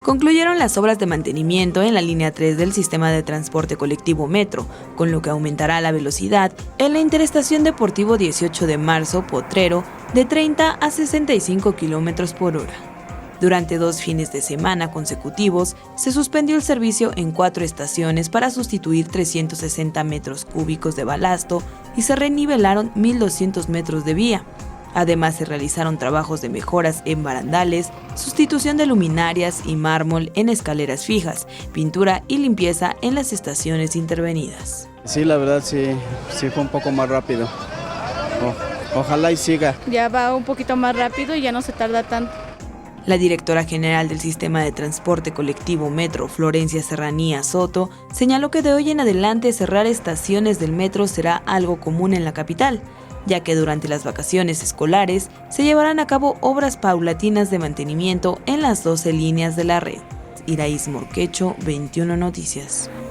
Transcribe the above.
Concluyeron las obras de mantenimiento en la línea 3 del sistema de transporte colectivo Metro, con lo que aumentará la velocidad en la interestación Deportivo 18 de Marzo Potrero de 30 a 65 km por hora. Durante 2 fines de semana consecutivos, se suspendió el servicio en 4 estaciones para sustituir 360 metros cúbicos de balasto y se renivelaron 1.200 metros de vía. Además, se realizaron trabajos de mejoras en barandales, sustitución de luminarias y mármol en escaleras fijas, pintura y limpieza en las estaciones intervenidas. Sí, la verdad sí fue un poco más rápido. Ojalá y siga. Ya va un poquito más rápido y ya no se tarda tanto. La directora general del Sistema de Transporte Colectivo Metro, Florencia Serranía Soto, señaló que de hoy en adelante cerrar estaciones del metro será algo común en la capital, ya que durante las vacaciones escolares se llevarán a cabo obras paulatinas de mantenimiento en las 12 líneas de la red. Iraís Morquecho, 21 Noticias.